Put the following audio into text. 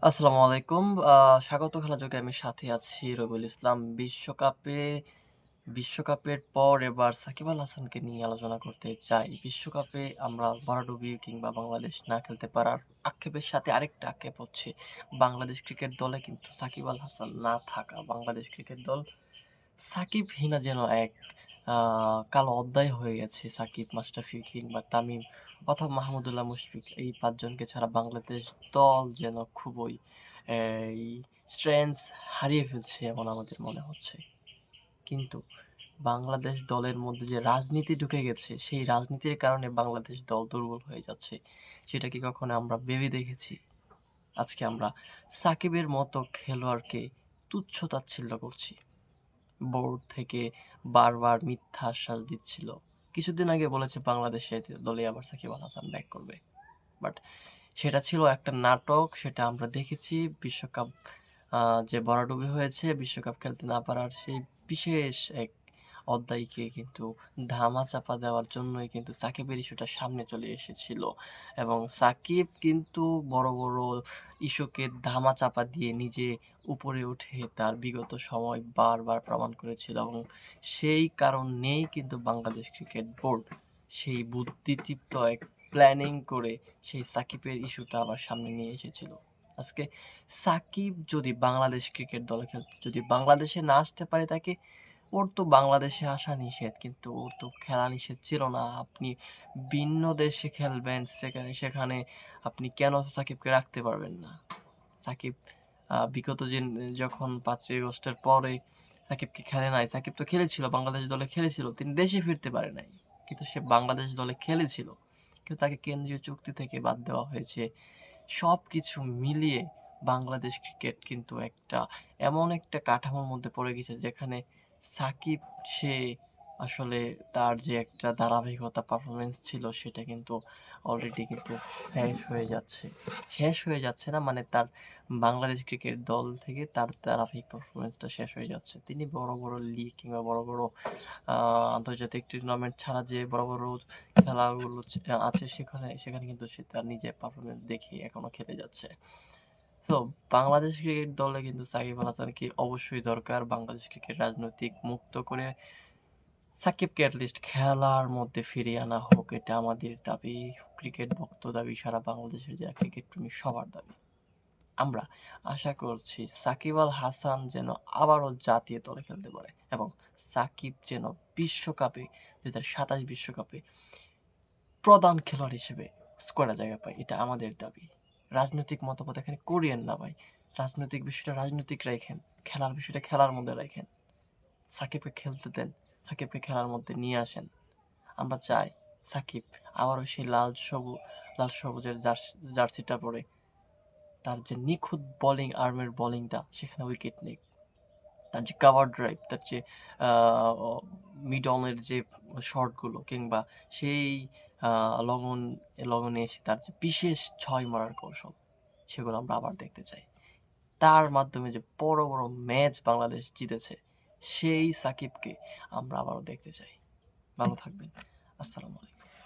আসসালামু আলাইকুম। স্বাগত খেলাযোগে আমি সাথে আছি রবিউল ইসলাম। বিশ্বকাপের পর এবার সাকিব আল হাসানকে নিয়ে আলোচনা করতে চাই। বিশ্বকাপে আমরা ভরাডুবি কিংবা বাংলাদেশ না খেলতে পারার আক্ষেপের সাথে আরেকটা আক্ষেপ হচ্ছে বাংলাদেশ ক্রিকেট দলে কিন্তু সাকিব আল হাসান না থাকা। বাংলাদেশ ক্রিকেট দল সাকিবহীনা যেন এক আ কালো অধ্যায় হয়ে গেছে। সাকিব, মাশরাফি কিংবা তামিম অথবা মাহমুদুল্লাহ মুশফিক এই ৫ জনকে ছাড়া বাংলাদেশ দল যেন খুবই এই স্ট্রেংথ হারিয়ে ফেলছে এমন আমাদের মনে হচ্ছে। কিন্তু বাংলাদেশ দলের মধ্যে যে রাজনীতি ঢুকে গেছে, সেই রাজনীতির কারণে বাংলাদেশ দল দুর্বল হয়ে যাচ্ছে। সেটা কি কখনো আমরা ভেবে দেখেছি? আজকে আমরা সাকিবের মতো খেলোয়াড়কে তুচ্ছ-তাচ্ছিল্য করছি। বোর্ড থেকে বারবার মিথ্যা আশ্বাস দিচ্ছিল। কিছুদিন আগে বলেছে বাংলাদেশে দলে আবার সাকিব আল হাসান ব্যাক করবে। বাট সেটা ছিল একটা নাটক, সেটা আমরা দেখেছি। বিশ্বকাপ আ যে ভরাডুবি হয়েছে, বিশ্বকাপ খেলতে না পারার সেই বিশেষ এক অধ্যায়কে কিন্তু ধামাচাপা দেওয়ার জন্যই কিন্তু সাকিবের ইস্যুটা সামনে চলে এসেছিল। এবং সাকিব কিন্তু বড়, বড় ইস্যুকে ধামাচাপা দিয়ে নিজে উপরে উঠে তার বিগত সময় বারবার প্রমাণ করেছিল এবং সেই কারণেই কিন্তু বাংলাদেশ ক্রিকেট বোর্ড সেই বুদ্ধিদীপ্ত এক প্ল্যানিং করে সেই সাকিবের ইস্যুটা আবার সামনে নিয়ে এসেছিল। আজকে সাকিব যদি বাংলাদেশ ক্রিকেট দলে যদি বাংলাদেশে না আসতে পারে তাকে ওর তো বাংলাদেশে আসা নিষেধ। কিন্তু ওর তো খেলা নিষেধ ছিল না। আপনি ভিন্ন দেশে খেলবেন সেখানে আপনি কেন সাকিবকে রাখতে পারবেন না? সাকিব বিগত যখন ৫ই আগস্টের পরে সাকিবকে খেলে নাই। সাকিব তো খেলেছিল, বাংলাদেশ দলে খেলেছিল। তিনি দেশে ফিরতে পারে নাই। কিন্তু সে বাংলাদেশ দলে খেলেছিল। কিন্তু তাকে কেন্দ্রীয় চুক্তি থেকে বাদ দেওয়া হয়েছে। সবকিছু মিলিয়ে বাংলাদেশ ক্রিকেট কিন্তু এমন একটা কাঠামোর মধ্যে পড়ে গেছে যেখানে সাকিব সে আসলে তার যে একটা ধারাবাহিকতা পারফরম্যান্স ছিল সেটা কিন্তু অলরেডি কিন্তু শেষ হয়ে যাচ্ছে। শেষ হয়ে যাচ্ছে না মানে তার বাংলাদেশ ক্রিকেট দল থেকে তার ধারাবাহিক পারফরম্যান্সটা শেষ হয়ে যাচ্ছে। তিনি বড়, বড় লিগ কিংবা বড়, বড় আ আন্তর্জাতিক টুর্নামেন্ট ছাড়া যে বড়, বড় খেলাগুলো আছে সেখানে কিন্তু সে তার নিজের পারফরম্যান্স দেখিয়ে এখনো খেলে যাচ্ছে। সো বাংলাদেশ ক্রিকেট দলে কিন্তু সাকিব আল হাসানকে অবশ্যই দরকার। বাংলাদেশ ক্রিকেট রাজনৈতিক মুক্ত করে সাকিবকে এটলিস্ট খেলার মধ্যে ফিরিয়ে আনা হোক। এটা আমাদের দাবি। ক্রিকেট ভক্ত দাবি, সারা বাংলাদেশের যারা ক্রিকেট প্রেমী সবার দাবি। আমরা আশা করছি সাকিব আল হাসান যেন আবারও জাতীয় দলে খেলতে পারে এবং সাকিব যেন বিশ্বকাপে ২০২৭ বিশ্বকাপে প্রধান খেলোয়াড় হিসেবে স্কোয়াডে জায়গা পায়। এটা আমাদের দাবি। রাজনৈতিক মতামত এখানে করিয়েন না ভাই। রাজনৈতিক বিষয়টা রাজনৈতিক রাইখেন। খেলার বিষয়টা খেলার মধ্যে রাইখেন। সাকিবকে খেলতে দেন। সাকিবকে খেলার মধ্যে নিয়ে আসেন। আমরা চাই সাকিব আবারও সেই লাল সবুজের জার্সিটা পরে তার যে নিখুঁত আর্মের বোলিংটা সেখানে উইকেট নিক। তার যে কভার ড্রাইভ, তার যে আ অ মিড অন এর যে শটগুলো কিংবা সেই আ লগন লগনে এসে তার যে বিশেষ ৬ মারার কৌশল, সেগুলো আমরা আবার দেখতে চাই। তার মাধ্যমে যে বড়, বড় ম্যাচ বাংলাদেশ জিতেছে, সেই সাকিবকে আমরা আবারও দেখতে চাই। ভালো থাকবেন। আসসালামু আলাইকুম।